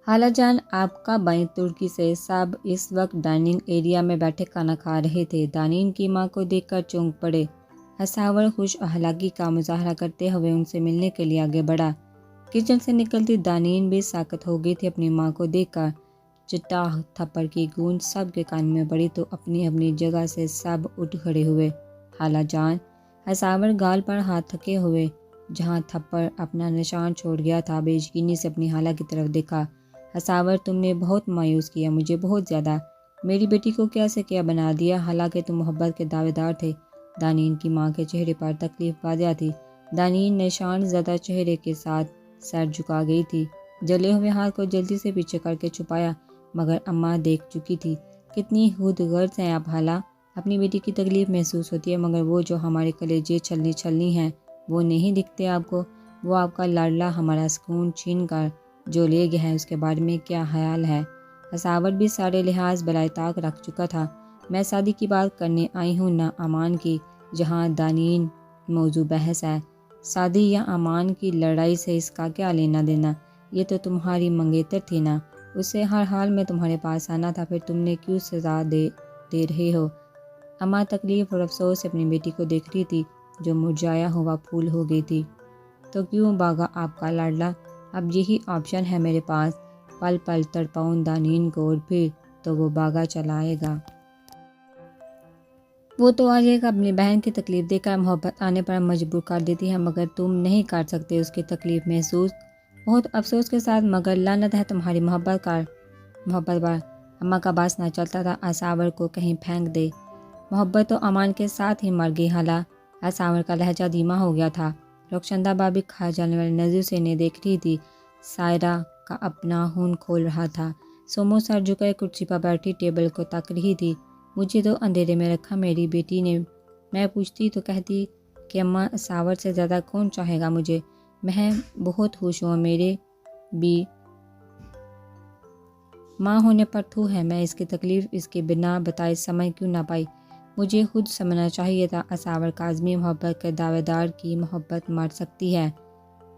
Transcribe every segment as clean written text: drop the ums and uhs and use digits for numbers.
خالہ جان آپ کا بائیں ترکی سے سب اس وقت ڈائننگ ایریا میں بیٹھے کھانا کھا رہے تھے۔ دانین کی ماں کو دیکھ کر چونک پڑے۔ حساور خوش اخلاقی کا مظاہرہ کرتے ہوئے ان سے ملنے کے لیے آگے بڑھا۔ کچن سے نکلتی دانین بھی ساکت ہو گئی تھی اپنی ماں کو دیکھ کر۔ چٹاہ تھپڑ کی گونج سب کے کان میں پڑی تو اپنی اپنی جگہ سے سب اٹھ کھڑے ہوئے۔ خالہ جان، حساور گال پر ہاتھ تھکے ہوئے جہاں تھپڑ اپنا نشان چھوڑ گیا تھا بے یقینی سے اپنی خالہ کی طرف دیکھا۔ حساور، تم نے بہت مایوس کیا مجھے، بہت زیادہ۔ میری بیٹی کو کیا سے کیا بنا دیا، حالانکہ تم محبت کے دعوے دار تھے۔ دانین کی ماں کے چہرے پر تکلیف واضح تھی۔ دانین نشان زدہ چہرے کے ساتھ سر جھکا گئی تھی، جلے ہوئے ہاتھ کو جلدی سے پیچھے کر کے چھپایا، مگر اماں دیکھ چکی تھی۔ کتنی خود غرض ہیں آپ خالہ، اپنی بیٹی کی تکلیف محسوس ہوتی ہے مگر وہ جو ہمارے کلیجے چھلنی چھلنی ہیں وہ نہیں دکھتے آپ کو؟ وہ آپ کا لاڈلا ہمارا سکون چھین کر جو لے گیا ہے اس کے بارے میں کیا خیال ہے؟ حساور بھی سارے لحاظ بالائے طاق رکھ چکا تھا۔ میں شادی کی بات کرنے آئی ہوں نہ امان کی، جہاں دانین موضوع بحث ہے۔ شادی یا امان کی لڑائی سے اس کا کیا لینا دینا؟ یہ تو تمہاری منگیتر تھی نا، اسے ہر حال میں تمہارے پاس آنا تھا، پھر تم نے کیوں سزا دے رہے ہو؟ اماں تکلیف اور افسوس سے اپنی بیٹی کو دیکھ رہی تھی جو مرجھایا ہوا پھول ہو گئی تھی۔ تو کیوں بھاگا آپ کا لاڈلا؟ اب یہی آپشن ہے میرے پاس، پل پل تڑپاؤں دانین کو اور پھر تو وہ بھاگا چلائے گا۔ وہ تو آج ایک اپنی بہن کی تکلیف دے کر محبت آنے پر مجبور کر دیتی ہے، مگر تم نہیں کر سکتے اس کی تکلیف محسوس؟ بہت افسوس کے ساتھ، مگر لعنت ہے تمہاری محبت پر۔ اماں کا بس نہ چلتا تھا حساور کو کہیں پھینک دے۔ محبت تو امان کے ساتھ ہی مر گئی خالہ۔ حساور کا لہجہ دھیما ہو گیا تھا۔ رخشندہ بابی کھا جانے والی نظر سے انہیں دیکھ رہی تھی۔ سائرہ کا اپنا خون کھول رہا تھا۔ سومو سر جھکے کرسی پر بیٹھی ٹیبل کو تک رہی تھی۔ مجھے تو اندھیرے میں رکھا میری بیٹی نے، میں پوچھتی تو کہتی کہ اماں حساور سے زیادہ کون چاہے گا مجھے۔ میں بہت خوش ہوں، میرے بھی ماں ہونے پر تو ہے، میں اس کی تکلیف اس کے بنا بتائے سمجھ کیوں نہ پائی؟ مجھے خود سمجھنا چاہیے تھا۔ حساور کاظمی محبت کے دعوے دار کی محبت مر سکتی ہے۔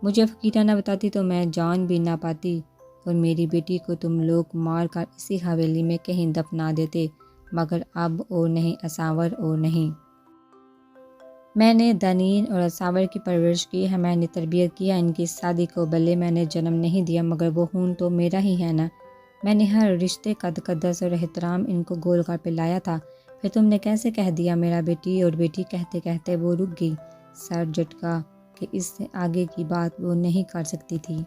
مجھے فقیرہ نہ بتاتی تو میں جان بھی نہ پاتی اور میری بیٹی کو تم لوگ مار کر اسی حویلی میں کہیں دفنا دیتے، مگر اب اور نہیں، حساور اور نہیں۔ میں نے دانین اور حساور کی پرورش کی ہے، میں نے تربیت کی ہے، ان کی شادی کو بھلے میں نے جنم نہیں دیا مگر وہ خون تو میرا ہی ہے نا۔ میں نے ہر رشتے کا تقدس اور احترام ان کو گول کر پلایا تھا، پھر تم نے کیسے کہہ دیا میرا بیٹی اور بیٹی؟ کہتے کہتے وہ رک گئی، سر جھٹکا کہ اس سے آگے کی بات وہ نہیں کر سکتی تھی۔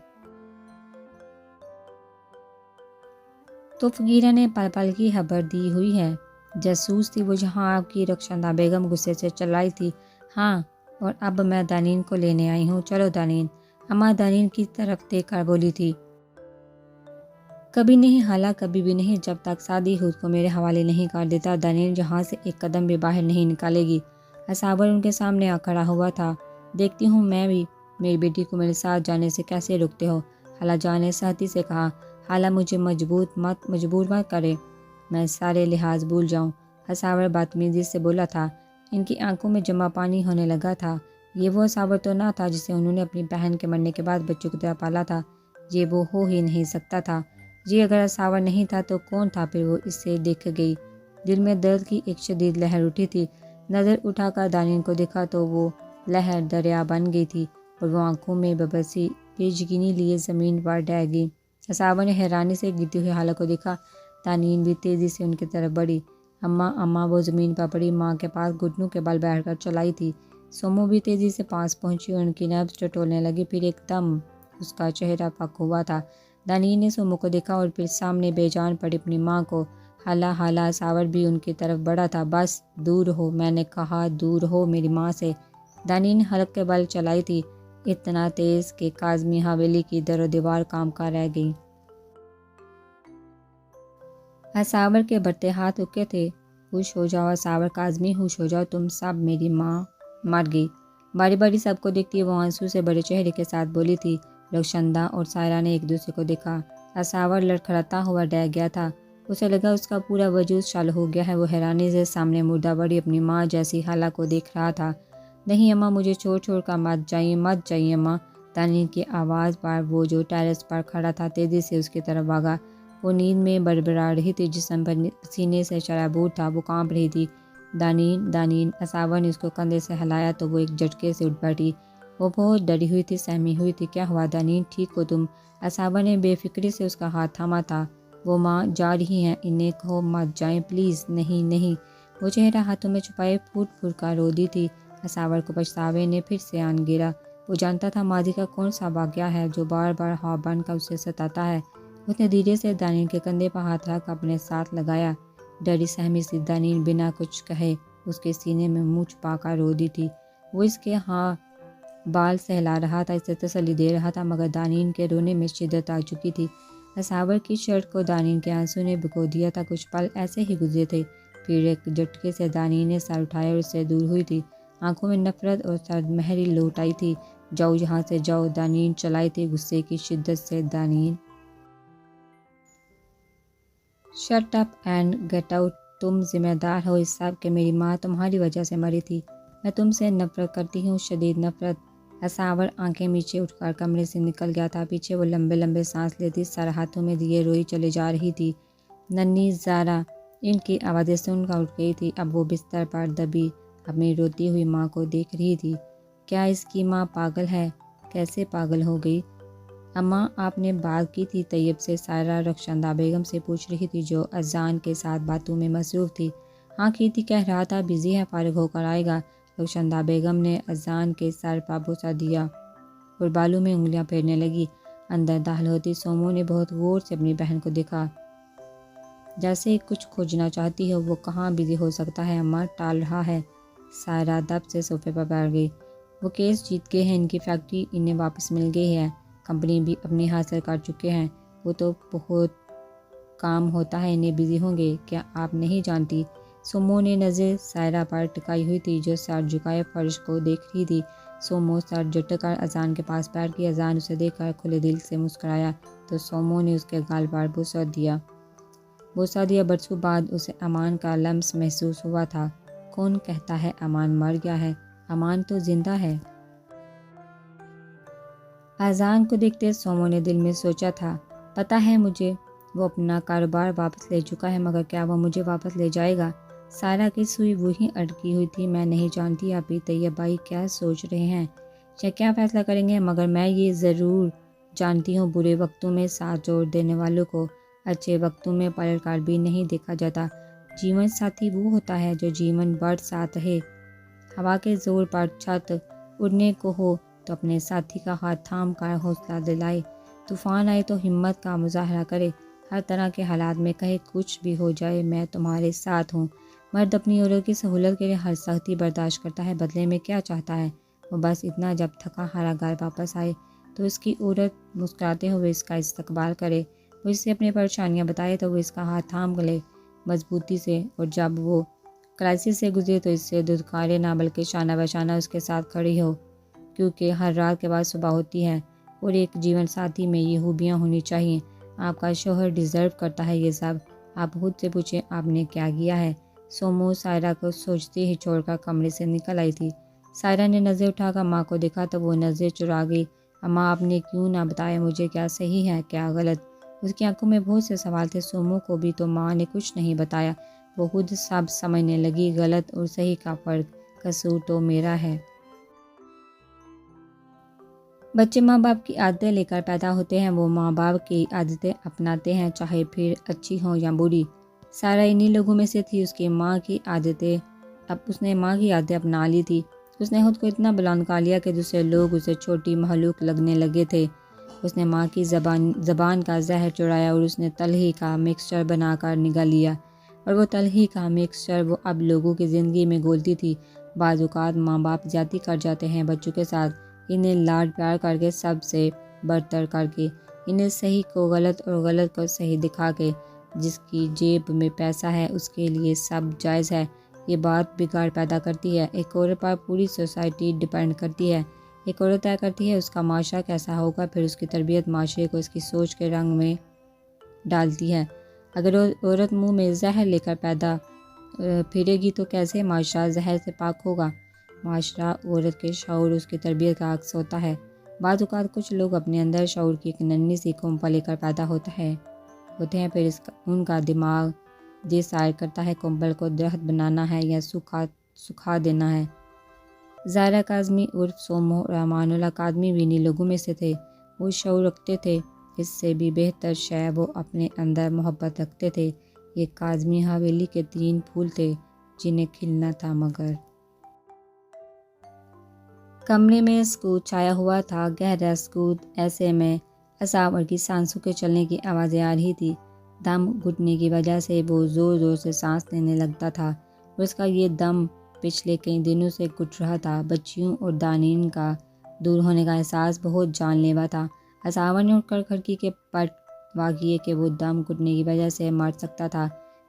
تو فقیرہ نے پل پل کی خبر دی ہوئی ہے؟ جاسوس تھی وہ، جہاں آپ کی رخشندہ بیگم غصے سے چلائی تھی۔ ہاں، اور اب میں دانین کو لینے آئی ہوں، چلو دانین۔ اماں دانین کی طرف دیکھ کر بولی تھی۔ کبھی نہیں خالہ، کبھی بھی نہیں، جب تک شادی خود کو میرے حوالے نہیں کر دیتا دانین جہاں سے ایک قدم بھی باہر نہیں نکالے گی۔ حساور ان کے سامنے آ کھڑا ہوا تھا۔ دیکھتی ہوں میں بھی میری بیٹی کو میرے ساتھ جانے سے کیسے روکتے ہو؟ خالہ جان نے سختی سے کہا۔ خالہ مجھے مجبور مت کرے، میں سارے لحاظ بھول جاؤں، حساور بدتمیزی سے بولا تھا۔ ان کی آنکھوں میں جمع پانی ہونے لگا تھا۔ یہ وہ حساور تو نہ تھا جسے انہوں نے اپنی بہن کے مرنے کے بعد بچوں کی طرح پالا تھا۔ یہ وہ ہو ہی نہیں سکتا تھا۔ جی اگر حساور نہیں تھا تو کون تھا پھر؟ وہ اس سے دیکھ گئی۔ دل میں درد کی ایک شدید لہر اٹھی تھی۔ نظر اٹھا کر دانین کو دیکھا تو وہ لہر دریا بن گئی تھی اور وہ آنکھوں میں ببسی بے یقینی لیے زمین پر ڈہ گئی۔ حساور نے حیرانی سے گرتی ہوئی خالہ کو دیکھا۔ دانین بھی تیزی سے ان کی طرف بڑھی۔ اماں وہ زمین پر پڑی ماں کے پاس گھٹنوں کے بل بیٹھ کر چلائی تھی۔ سومو بھی تیزی سے پاس پہنچی اور ان کی نبض ٹٹولنے لگی، پھر ایک دم اس کا چہرہ پک ہوا تھا۔ دانین نے سومو کو دیکھا اور پھر سامنے بے جان پڑی اپنی ماں کو۔ خالہ حساور بھی ان کی طرف بڑھا تھا۔ بس دور ہو، میں نے کہا دور ہو میری ماں سے۔ دانین حلق کے بل چلائی تھی، اتنا تیز کہ کاظمی حویلی کی در و دیوار کام کر رہ گئی۔ حساور کے بڑھتے ہاتھ رکے تھے۔ خوش ہو جاؤ حساور، کاظمی خوش ہو جاؤ، تم سب، میری ماں مر گئی۔ باری باری سب کو دیکھتی وہ آنسو سے بڑے چہرے کے ساتھ بولی تھی۔ رخشندہ اور سائرہ نے ایک دوسرے کو دیکھا۔ حساور لڑکھڑاتا ہوا ڈر گیا تھا، اسے لگا اس کا پورا وجود شل ہو گیا ہے۔ وہ حیرانی سے سامنے مردہ بڑی اپنی ماں جیسی خالہ کو دیکھ رہا تھا۔ نہیں اماں، مجھے چھوڑ کر مت جائیے، مت جائیے اماں، دانین کی آواز پر وہ جو ٹیرس پر کھڑا تھا تیزی سے اس کی طرف بھاگا۔ وہ نیند میں بڑبڑا رہی تھی، جسم پر پسینے سے شرابور تھا، وہ کانپ رہی تھی۔ دانین دانین اساور نے اس کو کندھے سے ہلایا تو وہ ایک جھٹکے سے اٹھ بیٹھی۔ وہ بہت ڈری ہوئی تھی، سہمی ہوئی تھی۔ کیا ہوا دانین، ٹھیک ہو تم؟ اساور نے بے فکری سے اس کا ہاتھ تھاما تھا۔ وہ ماں جا رہی ہیں، انہیں کہو مت جائیں پلیز۔ نہیں نہیں، وہ چہرہ ہاتھوں میں چھپائے پھوٹ پھوٹ کر رو دی تھی۔ اساور کو پچھتاوے نے پھر سے آن گرا۔ وہ جانتا تھا ماضی کا کون سا واقعہ ہے جو بار بار خواب بن کر اسے ستاتا ہے۔ اس نے دھیرے سے دانین کے کندھے پر ہاتھ رکھ اپنے ساتھ لگایا۔ ڈری سہمی سی دانین بنا کچھ کہے اس کے سینے میں منہ چھپا کر رو دی تھی۔ وہ اس کے ہاں بال سہلا رہا تھا، اسے تسلی دے رہا تھا، مگر دانین کے رونے میں شدت آ چکی تھی۔ اساور کی شرٹ کو دانین کے آنسو نے بھگو دیا تھا۔ کچھ پل ایسے ہی گزرے تھے، پھر ایک جھٹکے سے دانین نے سر اٹھایا اور اس سے دور ہوئی تھی۔ آنکھوں میں نفرت اور سرد مہری لوٹ آئی تھی۔ جاؤ یہاں سے جاؤ، دانین چلائی تھی غصے کی شدت سے۔ دانین shut up and get out, تم ذمہ دار ہو اس سب کے، میری ماں تمہاری وجہ سے مری تھی، میں تم سے نفرت کرتی ہوں، شدید نفرت۔ اساور آنکھیں میچے اٹھ کر کمرے سے نکل گیا تھا۔ پیچھے وہ لمبے لمبے سانس لیتی، سر ہاتھوں میں دیے روئی چلے جا رہی تھی۔ ننھی زارا ان کی آوازیں سن کر اٹھ گئی تھی۔ اب وہ بستر پر دبی اپنی روتی ہوئی ماں کو دیکھ رہی تھی۔ کیا اس کی ماں پاگل ہے؟ کیسے پاگل ہو گئی؟ اماں آپ نے بات کی تھی طیب سے؟ سائرہ رخشندہ بیگم سے پوچھ رہی تھی جو اذان کے ساتھ باتوں میں مصروف تھی۔ ہاں کی تھی، کہہ رہا تھا بزی ہے، فارغ ہو کر آئے گا۔ رخشندہ بیگم نے اذان کے سر پر بوسہ دیا اور بالوں میں انگلیاں پھیرنے لگی۔ اندر داخل ہوتی سومو نے بہت غور سے اپنی بہن کو دیکھا، جیسے کچھ کھوجنا چاہتی ہو۔ وہ کہاں بزی ہو سکتا ہے، اماں ٹال رہا ہے۔ سائرہ دب سے صوفے پر بیٹھ گئی۔ وہ کیس جیت گئے ہیں، ان کی فیکٹری انہیں واپس مل گئی ہے، کمپنی بھی اپنی حاصل کر چکے ہیں۔ وہ تو بہت کام ہوتا ہے، انہیں بزی ہوں گے، کیا آپ نہیں جانتی؟ سومو نے نظر سائرہ پر ٹکائی ہوئی تھی جو سر جھکائے فرش کو دیکھ رہی تھی۔ سومو سر جھٹک کر اذان کے پاس بیٹھ گئی۔ اذان اسے دیکھ کر کھلے دل سے مسکرایا تو سومو نے اس کے گال پر بوسہ دیا۔ برسوں بعد اسے امان کا لمس محسوس ہوا تھا۔ کون کہتا ہے امان مر گیا ہے؟ امان تو زندہ ہے۔ اذان کو دیکھتے سومو نے دل میں سوچا تھا، پتہ ہے مجھے وہ اپنا کاروبار واپس لے چکا ہے، مگر کیا وہ مجھے واپس لے جائے گا؟ سائرہ کی سوئی وہی اٹکی ہوئی تھی۔ میں نہیں جانتی ابھی طیب بھائی کیا سوچ رہے ہیں یا کیا فیصلہ کریں گے، مگر میں یہ ضرور جانتی ہوں برے وقتوں میں ساتھ جوڑ دینے والوں کو اچھے وقتوں میں پلٹ کر بھی نہیں دیکھا جاتا۔ جیون ساتھی وہ ہوتا ہے جو جیون بھر ساتھ رہے۔ ہوا کے زور پر چھت اڑنے کو ہو تو اپنے ساتھی کا ہاتھ تھام کر حوصلہ دلائے، طوفان آئے تو ہمت کا مظاہرہ کرے، ہر طرح کے حالات میں کہے کچھ بھی ہو جائے میں تمہارے ساتھ ہوں۔ مرد اپنی عورت کی سہولت کے لیے ہر سختی برداشت کرتا ہے، بدلے میں کیا چاہتا ہے؟ وہ بس اتنا، جب تھکا ہارا گھر واپس آئے تو اس کی عورت مسکراتے ہوئے اس کا استقبال کرے، وہ اس سے اپنی پریشانیاں بتائے تو وہ اس کا ہاتھ تھام لے مضبوطی سے، اور جب وہ کرائسس سے گزرے تو اس سے دھتکارے نہ بلکہ شانہ بہ شانہ اس کے ساتھ کھڑی ہو، کیونکہ ہر رات کے بعد صبح ہوتی ہے اور ایک جیون ساتھی میں یہ خوبیاں ہونی چاہیے۔ آپ کا شوہر ڈیزرو کرتا ہے یہ سب۔ آپ خود سے پوچھیں آپ نے کیا کیا ہے؟ سومو سائرہ کو سوچتے ہی چھوڑ کر کمرے سے نکل آئی تھی۔ سائرہ نے نظر اٹھا کر ماں کو دیکھا تو وہ نظر چرا گئی۔ اماں آپ نے کیوں نہ بتایا مجھے کیا صحیح ہے کیا غلط؟ اس کی آنکھوں میں بہت سے سوال تھے۔ سومو کو بھی تو ماں نے کچھ نہیں بتایا۔ وہ خود سب سمجھنے لگی، غلط اور صحیح کا فرق، قصور تو میرا ہے۔ بچے ماں باپ کی عادتیں لے کر پیدا ہوتے ہیں، وہ ماں باپ کی عادتیں اپناتے ہیں، چاہے پھر اچھی ہوں یا بری۔ سائرہ انہی لوگوں میں سے تھی۔ اس نے ماں کی عادتیں اپنا لی تھی۔ اس نے خود کو اتنا بلند کر لیا کہ دوسرے لوگ اسے چھوٹی مخلوق لگنے لگے تھے۔ اس نے ماں کی زبان کا زہر چڑھایا اور اس نے تلخی کا مکسچر بنا کر نگل لیا، اور وہ تلخی کا مکسچر وہ اب لوگوں کی زندگی میں گھولتی تھی۔ بعض اوقات ماں باپ زیادتی کر جاتے ہیں بچوں کے ساتھ، انہیں لاڈ پیار کر کے سب سے برتر کر کے، انہیں صحیح کو غلط اور غلط کو صحیح دکھا کے۔ جس کی جیب میں پیسہ ہے اس کے لیے سب جائز ہے، یہ بات بگاڑ پیدا کرتی ہے۔ ایک عورت پر پوری سوسائٹی ڈیپینڈ کرتی ہے۔ ایک عورت طے کرتی ہے اس کا معاشرہ کیسا ہوگا، پھر اس کی تربیت معاشرے کو اس کی سوچ کے رنگ میں ڈالتی ہے۔ اگر عورت منہ میں زہر لے کر پیدا پھرے گی تو کیسے معاشرہ زہر سے پاک ہوگا؟ معاشرہ عورت کے شعور، اس کی تربیت کا عکس ہوتا ہے۔ بعض اوقات کچھ لوگ اپنے اندر شعور کی ایک ننھی سی کمپا لے کر پیدا ہوتے ہیں پھر ان کا دماغ ڈیسائیڈ کرتا ہے کمپل کو درخت بنانا ہے یا سکھا دینا ہے۔ زائرہ کاظمی عرف سومو اور امان اللہ کاظمی بھی انہی لوگوں میں سے تھے۔ وہ شعور رکھتے تھے، اس سے بھی بہتر شاید وہ اپنے اندر محبت رکھتے تھے۔ یہ کاظمی حویلی کے 3 پھول تھے جنہیں کھلنا تھا، مگر کمرے میں سکوت چھایا ہوا تھا، گہرا سکوت۔ ایسے میں اصاور کی سانسوں کے چلنے کی آوازیں آ رہی تھی۔ دم گھٹنے کی وجہ سے وہ زور زور سے سانس لینے لگتا تھا اور اس کا یہ دم پچھلے کئی دنوں سے گھٹ رہا تھا۔ بچیوں اور دانین کا دور ہونے کا احساس بہت جان لیوا تھا۔ اصاور نے اٹھ کر کھڑکی کے پٹ واقعے کہ وہ دم گھٹنے کی وجہ سے مر سکتا تھا۔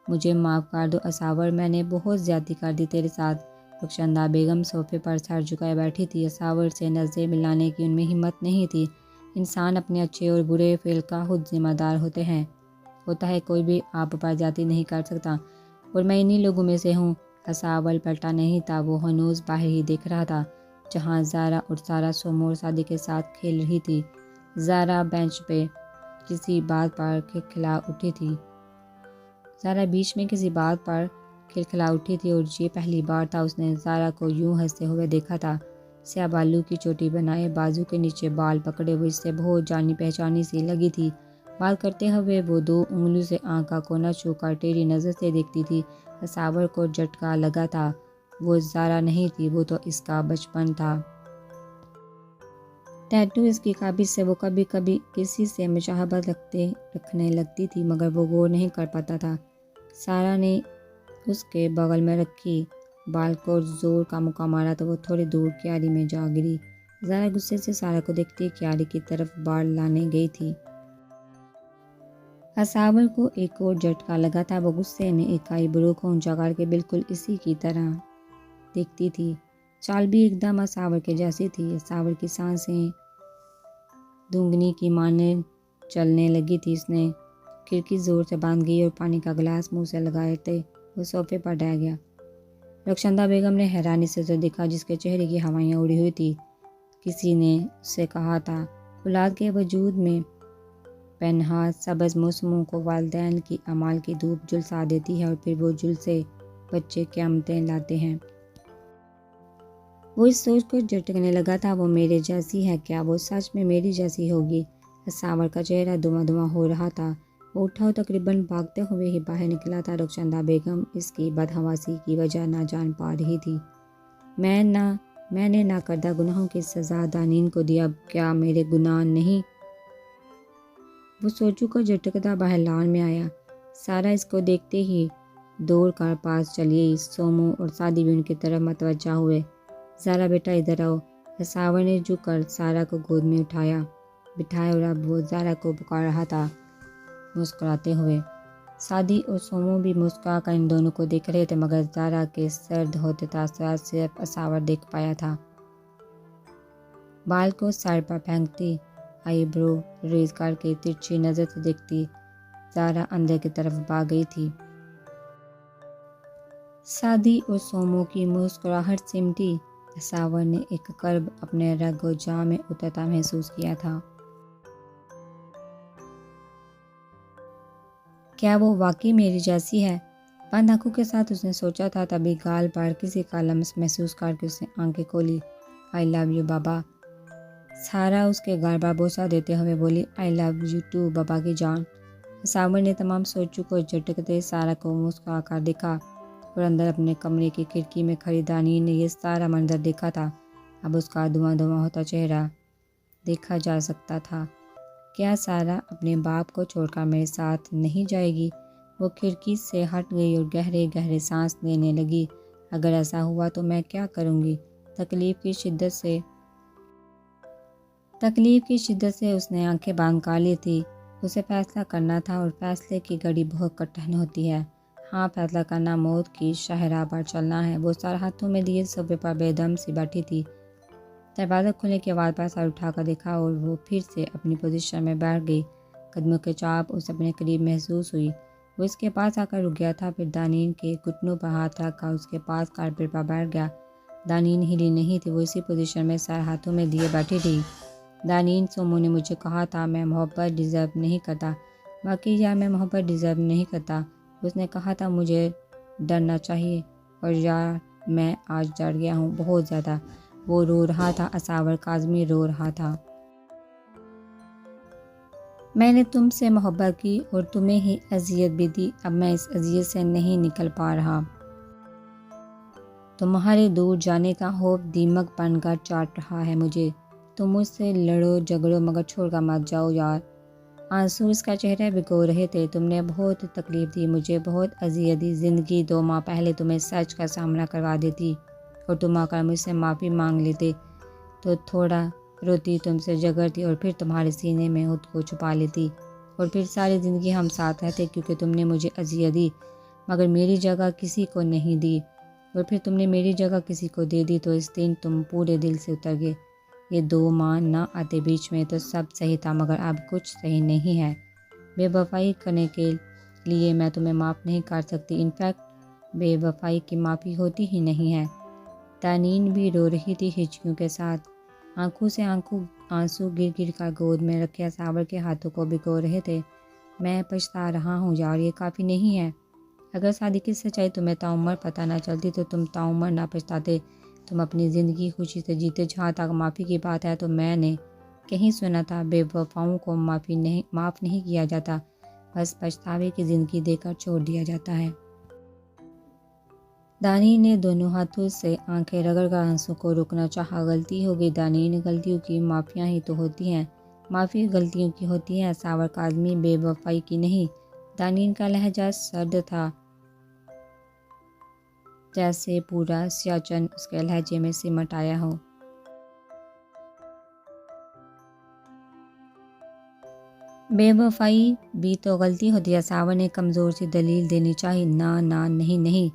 مجھے معاف کر دو اصاور، میں نے بہت زیادتی کر دی تیرے ساتھ۔ رخشندہ بیگم صوفے پر سر جھکائے بیٹھی تھی۔ اصاور سے نظریں ملانے کی ان میں ہمت نہیں تھی۔ انسان اپنے اچھے اور برے فعل کا خود ذمہ دار ہوتا ہے، کوئی بھی آپ پر زیادتی نہیں کر سکتا، اور میں انہی لوگوں میں سے ہوں۔ اصاور پلٹا نہیں تھا، وہ ہنوز باہر ہی دیکھ رہا تھا جہاں زارا اور سارا سومو اور سادی کے ساتھ کھیل رہی تھی۔ زارا بینچ پہ کسی بات پر کھلکھلا اٹھی تھی اور یہ پہلی بار تھا اس نے زارا کو یوں ہنستے ہوئے دیکھا تھا۔ سیاہ بالوں کی چوٹی بنائے، بازو کے نیچے بال پکڑے ہوئے، اس سے بہت جانی پہچانی سی لگی تھی۔ بات کرتے ہوئے وہ 2 انگلیوں سے آنکھ کا کونا چھو کر ٹیڑھی نظر سے دیکھتی تھی۔ اصاور کو جھٹکا لگا تھا، وہ زارا نہیں تھی، وہ تو اس کا بچپن تھا۔ ٹیٹو اس کی قابض سے وہ کبھی کبھی کسی سے مشابہت رکھنے لگتی تھی، مگر وہ غور نہیں کر پاتا تھا۔ سارا نے اس کے بغل میں رکھی بال کو زور کا مکہ مارا تو وہ تھوڑی دور کیاری میں جا گری۔ زارا غصے سے سارا کو دیکھتی کیاری کی طرف بال لانے گئی تھی۔ اصاور کو ایک اور جھٹکا لگا تھا، وہ غصے میں ایک آئی برو کو اونچا کر کے بالکل اسی کی طرح دیکھتی تھی۔ چال بھی ایک دم اصاور کے جیسی تھی۔ اصاور کی سانسیں دھونگنی کی مانند چلنے لگی تھی۔ اس نے کھڑکی زور سے بند کی اور پانی کا گلاس منہ سے لگاتے وہ صوفے پر ڈہ گیا۔ رخشندہ بیگم نے حیرانی سے اسے دیکھا، جس کے چہرے کی ہوائیاں اڑی ہوئی تھی۔ کسی نے اس سے کہا تھا، اولاد کے وجود میں پنہاں سبز موسموں کو والدین کی اعمال کی دھوپ جھلسا دیتی ہے اور پھر وہ جھلسے بچے قیامتیں لاتے ہیں۔ وہ اس سوچ کو جھٹکنے لگا تھا، وہ میرے جیسی ہے، کیا وہ سچ میں میری جیسی ہوگی؟ اصاور کا چہرہ دھواں ہو رہا تھا۔ وہ اٹھا اور تقریباً بھاگتے ہوئے ہی باہر نکلا تھا۔ رخشندہ بیگم اس کی بدحواسی کی وجہ نہ جان پا رہی تھی۔ میں نے ناکردہ گناہوں کی سزا دانین کو دی، اب کیا میرے گناہ نہیں؟ وہ سوچو کو جھٹکتا باہر لان میں آیا۔ سارا اس کو دیکھتے ہی دوڑ کر پاس چلی گئی۔ سومو اور سادی بھی ان کی طرف متوجہ ہوئے۔ زارا بیٹا ادھر آؤ۔ اصاور نے جھک کر سارا کو گود میں بٹھایا اور اب وہ زارا کو پکار رہا تھا مسکراتے ہوئے۔ سادی اور سومو بھی مسکرا کر ان دونوں کو دیکھ رہے تھے، مگر زارا کے سرد ہوتے تاثرات صرف اصاور دیکھ پایا تھا۔ بال کو سر پر پھینکتی، آئی برو ریز کر کے ترچھی نظر سے دیکھتی زارا اندر کی طرف بھاگ گئی تھی۔ سادی اور سومو کی مسکراہٹ سمٹی۔ اصاور نے ایک کرب اپنے رگ و جاں میں اترتا محسوس کیا تھا۔ کیا وہ واقعی میری جیسی ہے؟ بند آنکھوں کے ساتھ اس نے سوچا تھا، تبھی گال پر کسی کا لمس محسوس کر کے اس نے آنکھیں کھولی۔ آئی لو یو بابا۔ سارا اس کے گال پر بوسہ دیتے ہوئے بولی، آئی لو یو ٹو بابا کی جان۔ اصاور نے تمام سوچوں کو جھٹکتے سارا کو مسکرا کر دیکھا اور اندر اپنے کمرے کی کھڑکی میں کھڑی دانین نے یہ سارا منظر دیکھا تھا۔ اب اس کا دھواں ہوتا چہرہ دیکھا جا سکتا تھا۔ کیا سارا اپنے باپ کو چھوڑ کر میرے ساتھ نہیں جائے گی؟ وہ کھڑکی سے ہٹ گئی اور گہرے گہرے سانس لینے لگی۔ اگر ایسا ہوا تو میں کیا کروں گی؟ تکلیف کی شدت سے اس نے آنکھیں بند کر لی تھی۔ اسے فیصلہ کرنا تھا اور فیصلے کی گھڑی بہت کٹھن ہوتی ہے۔ ہاں، فیصلہ کرنا، موت کی شاہراہ پر چلنا ہے۔ وہ سر ہاتھوں میں لیے صوفے پر بے دم سی بیٹھی تھی۔ دروازہ کھلنے کے بعد پر سر اٹھا کر دیکھا اور وہ پھر سے اپنی پوزیشن میں بیٹھ گئی۔ قدموں کے چاپ اسے اپنے قریب محسوس ہوئی۔ وہ اس کے پاس آ کر رک گیا تھا، پھر دانین کے گھٹنوں پر ہاتھ رکھ کر اس کے پاس کارپیٹ پر بیٹھ گیا۔ دانین ہلی نہیں تھی، وہ اسی پوزیشن میں سر ہاتھوں میں لیے بیٹھی تھی۔ دانین سومو نے مجھے کہا تھا میں محبت ڈیزرو نہیں کرتا۔ واقعی یار میں محبت ڈیزرو نہیں کرتا۔ اس نے کہا تھا مجھے ڈرنا چاہیے، اور یار میں آج ڈر گیا ہوں بہت زیادہ۔ وہ رو رہا تھا، اساور کاظمی رو رہا تھا۔ میں نے تم سے محبت کی اور تمہیں ہی اذیت بھی دی، اب میں اس اذیت سے نہیں نکل پا رہا۔ تمہارے دور جانے کا خوف دیمک بن کر چاٹ رہا ہے مجھے۔ تم مجھ سے لڑو جھگڑو مگر چھوڑ کر مت جاؤ یار۔ آنسو اس کا چہرہ بھگو رہے تھے۔ تم نے بہت تکلیف دی، مجھے بہت اذیت دی۔ زندگی 2 ماہ پہلے تمہیں سچ کا سامنا کروا دیتی اور تم آ کر مجھ سے معافی مانگ لیتے تو تھوڑا روتی، تم سے جھگڑتی اور پھر تمہارے سینے میں خود کو چھپا لیتی، اور پھر ساری زندگی ہم ساتھ رہتے کیونکہ تم نے مجھے اذیت دی مگر میری جگہ کسی کو نہیں دی، اور پھر تم نے میری جگہ کسی کو دے دی تو اس دن تم پورے دل سے اتر گئے۔ یہ 2 ماہ نہ آتے بیچ میں تو سب صحیح تھا، مگر اب کچھ صحیح نہیں ہے۔ بے وفائی کرنے کے لیے میں تمہیں معاف نہیں کر سکتی، انفیکٹ بے وفائی کی معافی ہوتی ہی نہیں ہے۔ دانین بھی رو رہی تھی ہچکیوں کے ساتھ، آنکھوں سے آنسو گر گر کر گود میں رکھے اساور کے ہاتھوں کو بھگو رہے تھے۔ میں پچھتا رہا ہوں یار، یہ کافی نہیں ہے۔ اگر شادی کی سچائی تمہیں تعمر پتہ نہ چلتی تو تم تعمر نہ پچھتاتے، تم اپنی زندگی خوشی سے جیتے۔ جہاں تک معافی کی بات ہے تو میں نے کہیں سنا تھا بے وفاؤں کو معاف نہیں کیا جاتا، بس پچھتاوے کی زندگی دے کر چھوڑ دیا جاتا ہے۔ دانین نے دونوں ہاتھوں سے آنکھیں رگڑ کر آنسوں کو روکنا چاہا۔ غلطی ہو گئی دانین، غلطیوں کی معافیاں ہی تو ہوتی ہیں۔ معافی غلطیوں کی ہوتی ہے، اساور کاظمی، بے وفائی کی نہیں۔ دانین کا لہجہ سرد تھا، جیسے پورا سیاچن اس کے لہجے میں سمٹ آیا ہو۔ بے وفائی بھی تو غلطی ہوتی ہے، اساور نے کمزور سی دلیل دینی چاہی۔ نہیں،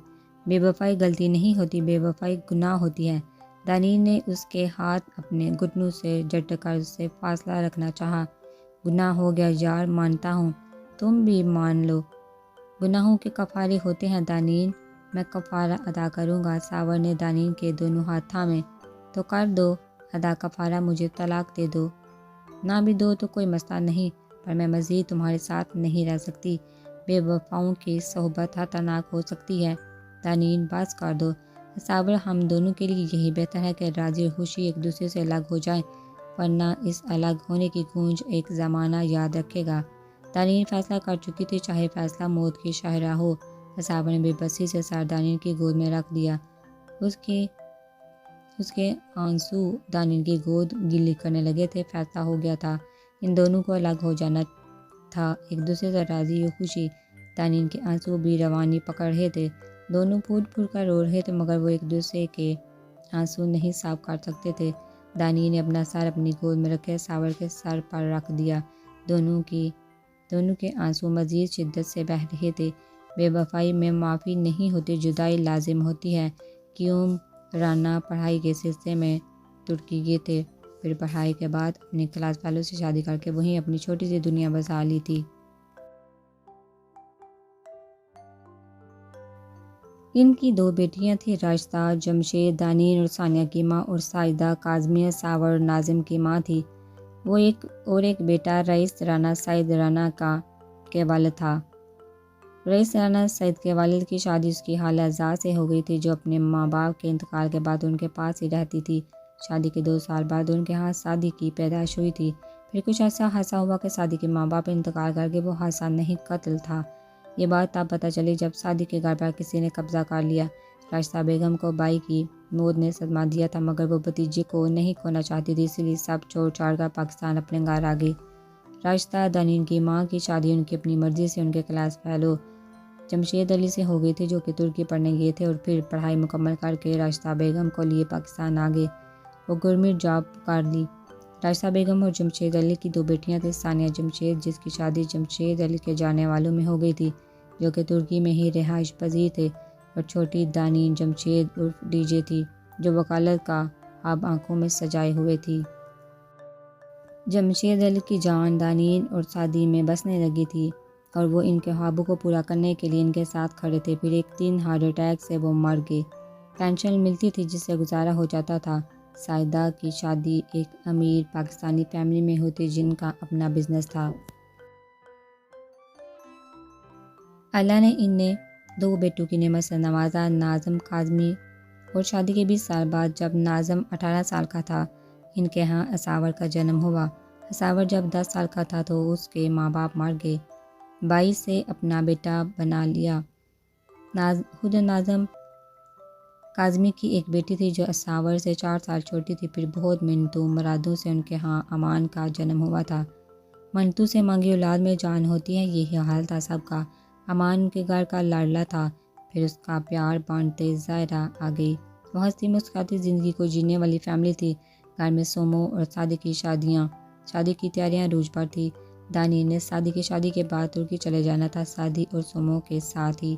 بے وفائی غلطی نہیں ہوتی، بے وفائی گناہ ہوتی ہے۔ دانین نے اس کے ہاتھ اپنے گھٹنوں سے جھٹک کر اس سے فاصلہ رکھنا چاہا۔ گناہ ہو گیا یار، مانتا ہوں، تم بھی مان لو۔ گناہوں کے کفارے ہوتے ہیں دانین، میں کفارہ ادا کروں گا۔ اساور نے دانین کے دونوں ہاتھ تھامے۔ تو کر دو ادا کفارہ، مجھے طلاق دے دو۔ نہ بھی دو تو کوئی مسئلہ نہیں، پر میں مزید تمہارے ساتھ نہیں رہ سکتی۔ بے وفاؤں کی صحبت خطرناک ہو سکتی ہے۔ دانین بس کر دو۔ اساور ہم دونوں کے لیے یہی بہتر ہے کہ راضی اور خوشی ایک دوسرے سے الگ ہو جائیں، ورنہ اس الگ ہونے کی گونج ایک زمانہ یاد رکھے گا۔ دانین فیصلہ کر چکی تھی، چاہے فیصلہ موت کی شاہراہ ہو۔ اساور نے بے بسی سے سر دانین کی گود میں رکھ دیا۔ اس کے آنسو دانین کی گود گیلی کرنے لگے تھے۔ فیصلہ ہو گیا تھا، ان دونوں کو الگ ہو جانا تھا، ایک دوسرے سے راضی اور خوشی۔ دانین کے آنسو بھی روانی پکڑ رہے تھے، دونوں پھوٹ پھوٹ کر رو رہے تھے مگر وہ ایک دوسرے کے آنسو نہیں صاف کر سکتے تھے۔ دانین نے اپنا سر اپنی گود میں رکھے اساور کے سر پر رکھ دیا۔ دونوں کے آنسو مزید شدت سے بہہ رہے تھے۔ بے وفائی میں معافی نہیں ہوتی، جدائی لازم ہوتی ہے۔ کیوم رانا پڑھائی کے سلسلے میں ترکی گئے تھے، پھر پڑھائی کے بعد اپنے کلاس فیلو سے شادی کر کے وہیں اپنی چھوٹی سی دنیا بسا لی تھی۔ ان کی 2 بیٹیاں تھیں، راشدہ، جمشید، دانین اور ثانیہ کی ماں، اور ساجدہ کاظمیہ اساور اور ناظم کی ماں تھی۔ وہ ایک بیٹا رئیس رانا سعید رانا کے والد تھا۔ رئیس رانا سعید کے والد کی شادی اس کی خالہ زاد سے ہو گئی تھی، جو اپنے ماں باپ کے انتقال کے بعد ان کے پاس ہی رہتی تھی۔ شادی کے 2 سال بعد ان کے ہاں سعدی کی پیدائش ہوئی تھی۔ پھر کچھ حادثہ ہوا کہ سعدی کے ماں باپ انتقال کر گئے۔ وہ حادثہ نہیں، قتل تھا۔ یہ بات تب پتہ چلی جب سعدی کے گھر پر کسی نے قبضہ کر لیا۔ راشدہ بیگم کو بھائی کی موت نے صدمہ دیا تھا مگر وہ بھتیجے کو نہیں کھونا چاہتی تھی، اس لیے سب چھوڑ چھاڑ کر پاکستان اپنے گھر آ گئی۔ راشدہ دانین کی ماں کی شادی ان کی اپنی مرضی سے ان کے کلاس فیلو جمشید علی سے ہو گئی تھی، جو کہ ترکی پڑھنے گئے تھے، اور پھر پڑھائی مکمل کر کے راشدہ بیگم کو لیے پاکستان آ گئے۔ وہ گورنمنٹ جاب کر لی۔ راشدہ بیگم اور جمشید علی کی 2 بیٹیاں تھیں، ثانیہ جمشید، جس کی شادی جمشید علی کے جانے والوں میں ہو گئی تھی، جو کہ ترکی میں ہی رہائش پذیر تھے، اور چھوٹی دانین جمشید عرف ڈی جے تھی، جو وکالت کا خواب آنکھوں میں سجائے ہوئے تھی۔ جمشید علی کی جان دانین اور سعدی میں بسنے لگی تھی، اور وہ ان کے خوابوں کو پورا کرنے کے لیے ان کے ساتھ کھڑے تھے۔ پھر ایک دن ہارٹ اٹیک سے وہ مر گئے۔ پینشن ملتی تھی جس سے گزارا ہو جاتا تھا۔ سائدہ کی شادی ایک امیر پاکستانی فیملی میں ہوتی جن کا اپنا بزنس تھا۔ اللہ نے انہیں 2 بیٹوں کی نعمت سے نوازا، ناظم کاظمی، اور شادی کے 20 سال بعد جب ناظم 18 سال کا تھا ان کے ہاں اساور کا جنم ہوا۔ اساور جب 10 سال کا تھا تو اس کے ماں باپ مر گئے، 22 سے اپنا بیٹا بنا لیا۔ خود ناظم کاظمی کی ایک بیٹی تھی جو اساور سے 4 سال چھوٹی تھی، پھر بہت منتو مرادوں سے ان کے ہاں امان کا جنم ہوا تھا۔ منتو سے مانگی اولاد میں جان ہوتی ہے، یہی حال تھا سب کا۔ امان ان کے گھر کا لاڈلا تھا، پھر اس کا پیار بانٹتے زائرہ آ گئی۔ وہ ہنسی مسکراتی زندگی کو جینے والی فیملی تھی۔ گھر میں سومو اور سادی کی شادی کی تیاریاں عروج پر تھی۔ دانیل نے سادی کی شادی کے بعد ترکی چلے جانا تھا، سادی اور سومو کے ساتھ ہی۔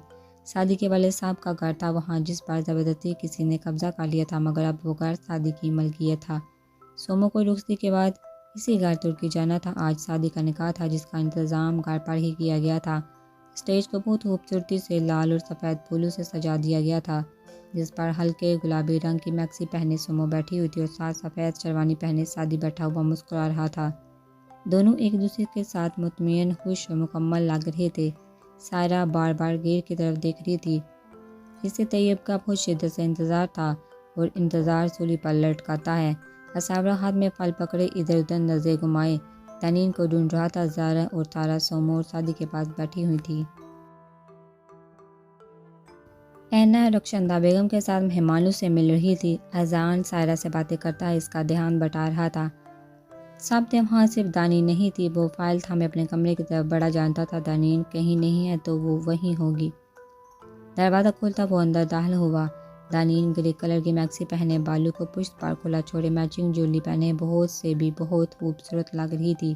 سادی کے والد صاحب کا گھر تھا وہاں جس پر زبردستی کسی نے قبضہ کر لیا تھا، مگر اب وہ گھر سادی کی ملکیت تھا۔ سومو کو رخصتی کے بعد اسی گھر ترکی جانا تھا۔ آج سادی کا نکاح تھا جس کا انتظام گھر پر ہی کیا گیا تھا۔ اسٹیج کو بہت خوبصورتی سے لال اور سفید پھولوں سے سجا دیا گیا تھا، جس پر ہلکے گلابی رنگ کی میکسی پہنے سومو بیٹھی ہوئی تھی اور ساتھ سفید شیروانی پہنے سادی بیٹھا ہوا مسکرا رہا تھا۔ دونوں ایک دوسرے کے ساتھ مطمئن، خوش اور مکمل لگ رہے تھے۔ سائرہ بار بار گیٹ کی طرف دیکھ رہی تھی، اسے طیب کا بہت شدت سے انتظار تھا، اور انتظار سولی پر لٹکاتا ہے۔ اساور ہاتھ میں پھل پکڑے ادھر ادھر نظریں گھمائے دانین کو ڈھونڈ رہا تھا۔ زارا اور تارا سومو اور سادی کے پاس بیٹھی ہوئی تھی۔ اینا رخشندہ بیگم کے ساتھ مہمانوں سے مل رہی تھی۔ اذان سائرہ سے باتیں کرتا اس کا دھیان بٹا رہا تھا۔ سب تھے وہاں، صرف دانین نہیں تھی۔ وہ فائل تھامے اپنے کمرے کی طرف بڑا جانتا تھا، دانین کہیں نہیں ہے تو وہ وہیں ہوگی۔ دروازہ کھولتا وہ اندر داخل ہوا۔ دانین گرے کلر کی میکسی پہنے، بالوں کو پشت پر کھلا چھوڑے، میچنگ جویلری پہنے بہت سے بھی بہت خوبصورت لگ رہی تھی۔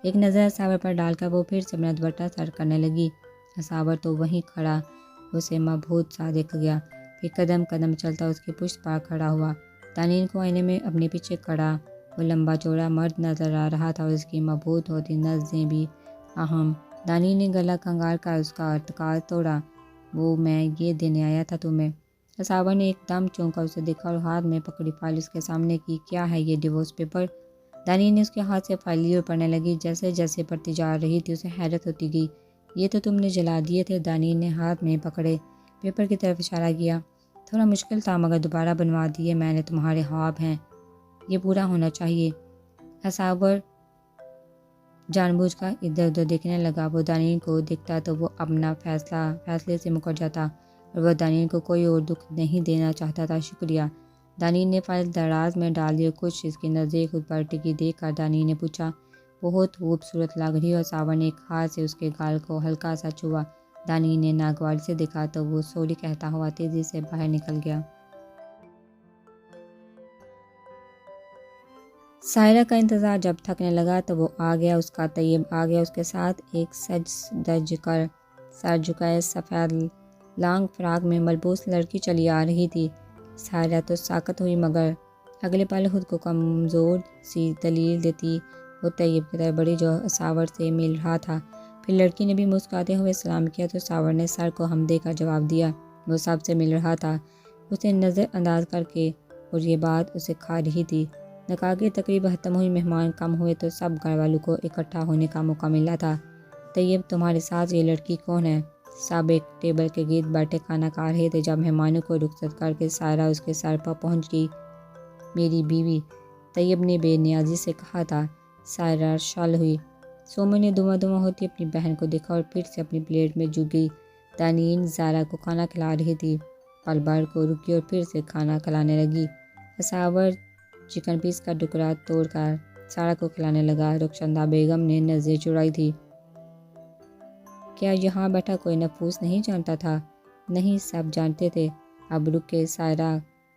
ایک نظر اساور پر ڈال کر وہ پھر سے اپنا دوپٹہ سر کرنے لگی۔ اساور تو وہیں کھڑا اسے مبہوت سا دیکھ گیا، پھر قدم قدم چلتا اس کی پشت پر کھڑا ہوا۔ دانین کو آئینے میں اپنے پیچھے کھڑا وہ لمبا چوڑا مرد نظر آ رہا تھا اور اس کی مبہوت ہوتی نظریں بھی اہم۔ دانین نے گلا کھنگال کر اس کا ارتکاز توڑا۔ وہ میں یہ دینے آیا تھا تمہیں۔ اساور نے ایک دم چونکا اسے دیکھا اور ہاتھ میں پکڑی فائل اس کے سامنے کی۔ کیا ہے یہ ڈیورس پیپر؟ دانین نے اس کے ہاتھ سے فائل لی اور پڑھنے لگی۔ جیسے جیسے پڑھتی جا رہی تھی اسے حیرت ہوتی گئی۔ یہ تو تم نے جلا دیے تھے۔ دانین نے ہاتھ میں پکڑے پیپر کی طرف اشارہ کیا۔ تھوڑا مشکل تھا مگر دوبارہ بنوا دیے میں نے، تمہارے خواب ہیں، یہ پورا ہونا چاہیے۔ اساور جان بوجھ کر ادھر ادھر دیکھنے لگا۔ وہ دانین کو دیکھتا تو وہ اپنا فیصلے سے مکر جاتا، اور وہ دانین کو کوئی اور دکھ نہیں دینا چاہتا تھا۔ شکریہ۔ دانین نے فائل دراز میں ڈال دی اور کچھ اس کی نظریں خود پر ٹکی دیکھ کر دانین نے پوچھا، بہت خوبصورت لگ رہی ہو۔ اساور نے ایک ہاتھ سے اس کے گال کو ہلکا سا چھوا۔ دانین نے ناگواری سے دیکھا تو وہ سوری کہتا ہوا تیزی سے باہر نکل گیا۔ سائرہ کا انتظار جب تھکنے لگا تو وہ آ گیا، اس کا طیب آ گیا۔ اس کے ساتھ ایک سج دج کر سر جھکائے سفید لانگ فراق میں ملبوس لڑکی چلی آ رہی تھی۔ سائرہ تو ساکت ہوئی مگر اگلے پل خود کو کمزور سی دلیل دیتی وہ طیب کی طرف بڑھی جو اساور سے مل رہا تھا۔ پھر لڑکی نے بھی مسکراتے ہوئے سلام کیا تو اساور نے سر کو ہم دے کر جواب دیا۔ وہ سب سے مل رہا تھا، اسے نظر انداز کر کے، اور یہ بات اسے کھا رہی تھی۔ نکاح کی تقریب ختم ہوئی، مہمان کم ہوئے تو سب گھر والوں کو اکٹھا ہونے کا موقع ملا تھا۔ طیب تمہارے ساتھ یہ لڑکی کون ہے؟ سب ایک ٹیبل کے گرد بیٹھے کھانا کھا رہے تھے جب مہمانوں کو رخصت کر کے سائرہ اس کے سر پر پہنچ گئی۔ میری بیوی، طیب نے بے نیازی سے کہا تھا۔ سائرہ شل ہوئی۔ سومو نے دواں دواں ہوتی اپنی بہن کو دیکھا اور پھر سے اپنی پلیٹ میں جھک گئی۔ دانین زارا کو کھانا کھلا رہی تھی، پل بھر کو رکی اور پھر سے کھانا کھلانے لگی۔ اساور چکن پیس کا ٹکڑا توڑ کر سارا کو کھلانے لگا۔ رخشندہ بیگم نے نظریں چڑھائی تھی۔ کیا یہاں بیٹھا کوئی نفوس نہیں جانتا تھا؟ نہیں، سب جانتے تھے، اب رک کے سائرہ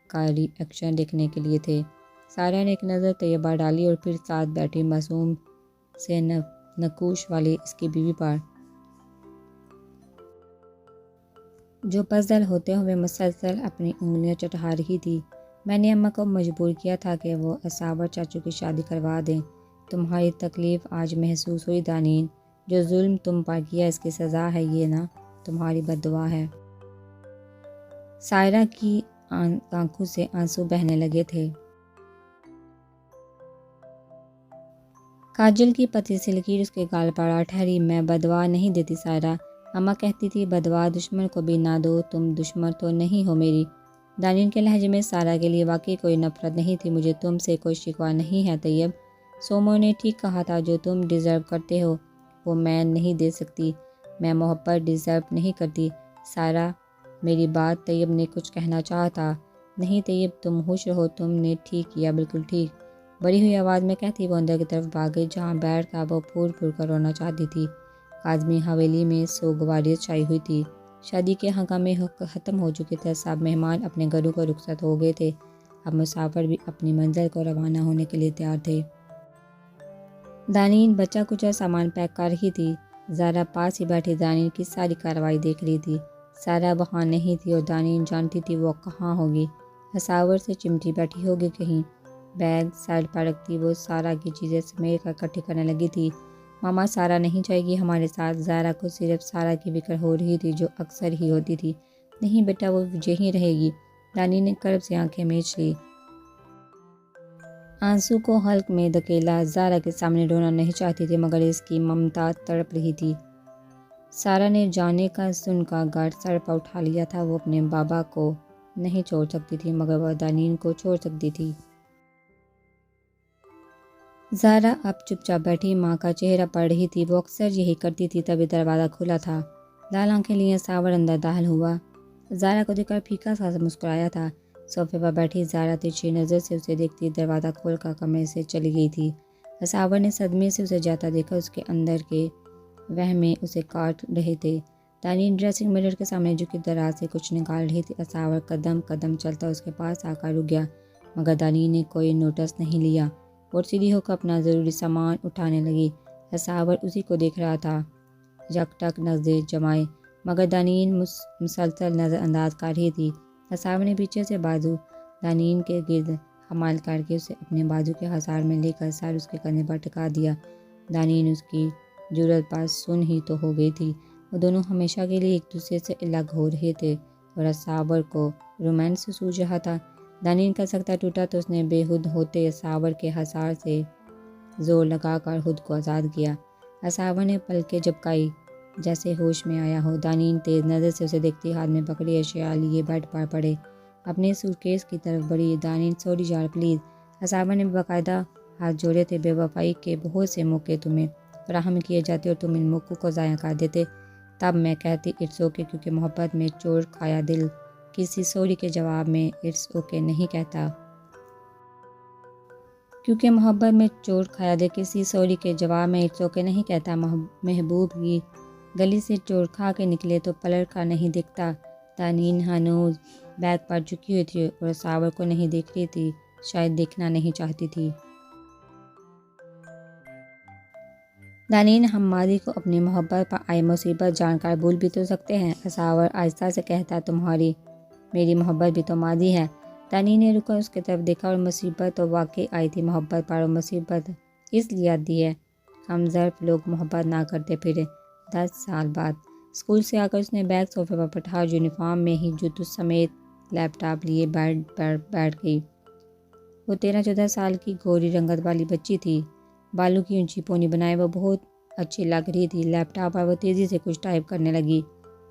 کا ری ایکشن دیکھنے کے لیے تھے۔ سائرہ نے ایک نظر طیبہ ڈالی اور پھر ساتھ بیٹھی معصوم سے نقوش والی اس کی بیوی پر، جو پزل ہوتے ہوئے مسلسل اپنی انگلیاں چٹا رہی تھی۔ میں نے اماں کو مجبور کیا تھا کہ وہ اساور چاچو کی شادی کروا دیں۔ تمہاری تکلیف آج محسوس ہوئی دانین، جو ظلم تم پر کیا اس کی سزا ہے یہ نہ تمہاری بد دعا ہے۔ سائرہ کی آنکھوں سے آنسو بہنے لگے تھے۔ کاجل کی پتلی سی لکیر اس کے گال پر آ ٹھہری۔ میں بدوا نہیں دیتی سارا، اماں کہتی تھی بدوا دشمن کو بھی نہ دو، تم دشمن تو نہیں ہو میری۔ دانین کے لہجے میں سارا کے لیے واقعی کوئی نفرت نہیں تھی۔ مجھے تم سے کوئی شکوہ نہیں ہے طیب، سومو نے ٹھیک کہا تھا، جو تم ڈیزرو کرتے ہو وہ میں نہیں دے سکتی، میں محبت ڈیزرو نہیں کرتی۔ سارا میری بات، طیب نے کچھ کہنا چاہا تھا۔ نہیں طیب تم خوش رہو، تم نے ٹھیک کیا، بالکل ٹھیک، بڑی ہوئی آواز میں کہتی وہ اندر کی طرف بھاگ گئی جہاں بیٹھ کر وہ پھول پھول کر رونا چاہتی تھی۔ کاظمی حویلی میں سوگواریت چھائی ہوئی تھی، شادی کے ہنگامے ختم ہو چکے تھے، سب مہمان اپنے گھروں کو رخصت ہو گئے تھے، اب مسافر بھی اپنی منزل کو روانہ ہونے کے لیے تیار تھے۔ دانین بچہ کچا سامان پیک کر رہی تھی، زارا پاس ہی بیٹھی دانین کی ساری کارروائی دیکھ رہی تھی۔ سارا وہاں نہیں تھی اور دانین جانتی تھی وہ کہاں ہوگی، ہساور سے چمٹی بیٹھی ہوگی کہیں۔ بیگ سائڈ پر رکھتی وہ سارا کی چیزیں سمیٹ کر اکٹھی کرنے لگی تھی۔ ماما سارا نہیں جائے گی ہمارے ساتھ؟ زارا کو صرف سارا کی فکر ہو رہی تھی جو اکثر ہی ہوتی تھی۔ نہیں بیٹا وہ یہیں رہے گی، دانین نے کرب سے آنکھیں میچ لی۔ آنسو کو حلق میں دھکیلا، زارا کے سامنے رونا نہیں چاہتی تھی مگر اس کی ممتا تڑپ رہی تھی۔ سارا نے جانے کا سن کا گھر سر پر اٹھا لیا تھا، وہ اپنے بابا کو نہیں چھوڑ سکتی تھی مگر وہ دانین کو چھوڑ سکتی تھی۔ زارا اب چپ چاپ بیٹھی ماں کا چہرہ پڑھ رہی تھی، وہ اکثر یہی کرتی تھی۔ تبھی دروازہ کھلا تھا، لال آنکھیں لیے ہساور اندر داخل ہوا، زارا کو دیکھ کر پھیکا سا مسکرایا تھا۔ صوفے پر بیٹھی زارا ترچھی نظر سے اسے دیکھتی دروازہ کھول کر کمرے سے چلی گئی تھی۔ ہساور نے صدمے سے اسے جاتا دیکھا، اس کے اندر کے وہمیں اسے کاٹ رہے تھے۔ دانین ڈریسنگ مرر کے سامنے جھکی دراز سے کچھ نکال رہی تھی، ہساور قدم قدم چلتا اس کے پاس آ کر رک گیا مگر دانین نے کوئی نوٹس نہیں لیا اور سیدھی ہو کر اپنا ضروری سامان اٹھانے لگی۔ ہساور اسی کو دیکھ رہا تھا، یک ٹک نظریں جمائے مگر دانین مسلسل نظر انداز کر رہی تھی۔ ہساور نے پیچھے سے بازو دانین کے گرد حمال کر کے اسے اپنے بازو کے حصار میں لے کر سر اس کے کندھے پر ٹکا دیا۔ دانین اس کی جرأت پر سن ہی تو ہو گئی تھی، وہ دونوں ہمیشہ کے لیے ایک دوسرے سے الگ ہو رہے تھے اور ہساور کو رومانس سوچ رہا تھا۔ دانین کا سکتہ ٹوٹا تو اس نے بے ہد ہوتے ہساور کے حصار سے زور لگا کر خود کو آزاد کیا۔ ہساور نے پلکیں جھپکائی جیسے ہوش میں آیا ہو۔ دانین تیز نظر سے اسے دیکھتی ہاتھ میں پکڑی اشیاء لیے بیڈ پر پڑے اپنے سوٹکیس کی طرف بڑھی۔ دانین سوری یار پلیز، ہساور نے باقاعدہ ہاتھ جوڑے تھے، بے وفائی کے بہت سے موقع تمہیں فراہم کیے جاتے اور تم ان موقعوں کو ضائع کر دیتے، تب میں کہتی اٹس اوکے، کیونکہ محبت میں چور کھایا دل کسی سوری کے جواب میں اٹس اوکے نہیں کہتا۔ کیونکہ محبت میں چور کھایا دل کسی سوری کے جواب میں اٹس اوکے نہیں کہتا۔ محبوب کی گلی سے چور کھا کے نکلے تو پلٹ کر نہیں دیکھتا۔ دانین ہنوز بیگ پر جھکی ہوئی تھی اور ہساور کو نہیں دیکھ رہی تھی، شاید دیکھنا نہیں چاہتی تھی۔ دانین ہم ماضی کو اپنی محبت پر آئی مصیبت جان کر بھول بھی تو سکتے ہیں، ہساور آہستہ سے کہتا، تمہاری میری محبت بھی تو ماضی ہے۔ دانین نے رکا اس کی طرف دیکھا اور مصیبت تو واقعی آئی تھی محبت پر، اور مصیبت اس لیے آتی ہے ہم ظرف لوگ محبت نہ کرتے پھرے 10 سال بعد۔ اسکول سے آ کر اس نے بیگ صوفے پر پٹھا اور یونیفارم میں ہی جوتوں سمیت لیپ ٹاپ لیے بیڈ پر بیٹھ گئی۔ وہ 13-14 سال کی گوری رنگت والی بچی تھی، بالوں کی اونچی پونی بنائے وہ بہت اچھی لگ رہی تھی۔ لیپ ٹاپ پر وہ تیزی سے کچھ ٹائپ کرنے لگی،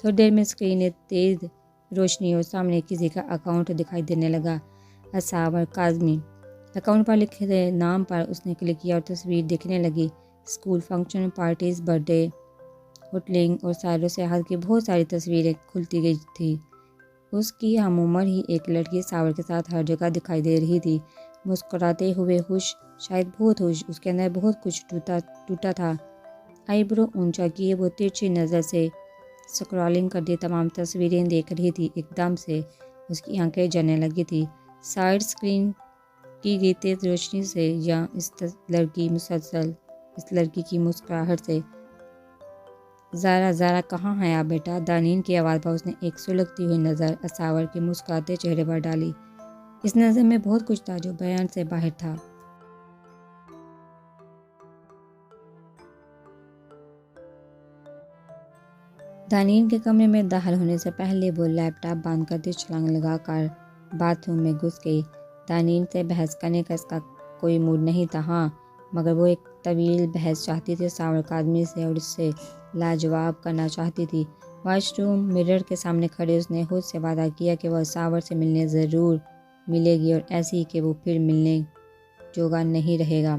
تھوڑی دیر میں اسکرین میں تیز روشنی اور سامنے کسی کا اکاؤنٹ دکھائی دینے لگا، ہساور کاظمی۔ اکاؤنٹ پر لکھے نام پر اس نے کلک کیا اور تصویر دیکھنے لگی، school function, parties, birth day, hotelling اور سیر و سیاحت کی بہت ساری تصویریں کھلتی گئی تھی۔ اس کی ہم عمر ہی ایک لڑکی ہساور کے ساتھ ہر جگہ دکھائی دے رہی تھی، مسکراتے ہوئے خوش، شاید بہت خوش۔ اس کے اندر بہت کچھ ٹوٹا تھا۔ آئی برو اونچا کیے وہ ترچھی نظر سے سکرولنگ کرتی تمام تصویریں دیکھ رہی تھی۔ ایک دم سے اس کی آنکھیں جلنے لگی تھی، سائڈ اسکرین کی گئی تیز روشنی سے یا اس لڑکی کی مسکراہٹ سے۔ زارا کہاں ہے آپ بیٹا؟ دانین کی آواز پر اس نے ایک سلگتی ہوئی نظر ہساور کے مسکراتے چہرے پر ڈالی، اس نظر میں بہت کچھ تھا جو بیان سے باہر تھا۔ دانین کے کمرے میں داخل ہونے سے پہلے وہ لیپ ٹاپ بند کرتی چھلانگ لگا کر باتھ روم میں گھس گئی۔ دانین سے بحث کرنے کا اس کا کوئی موڈ نہیں تھا، ہاں مگر وہ ایک طویل بحث چاہتی تھی ساور کا آدمی سے اور اس سے لاجواب کرنا چاہتی تھی۔ واش روم مرر کے سامنے کھڑے اس نے خود سے وعدہ کیا کہ وہ ساور سے ملنے ضرور ملے گی اور ایسی کہ وہ پھر ملنے جوگا نہیں رہے گا۔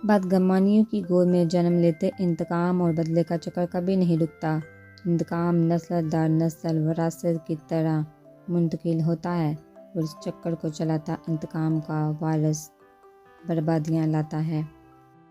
بدگمانیوں کی گود میں جنم لیتے انتقام اور بدلے کا چکر کبھی نہیں رکتا۔ انتقام نسل در نسل وراثت کی طرح منتقل ہوتا ہے اور اس چکر کو چلاتا انتقام کا وارث بربادیاں لاتا ہے۔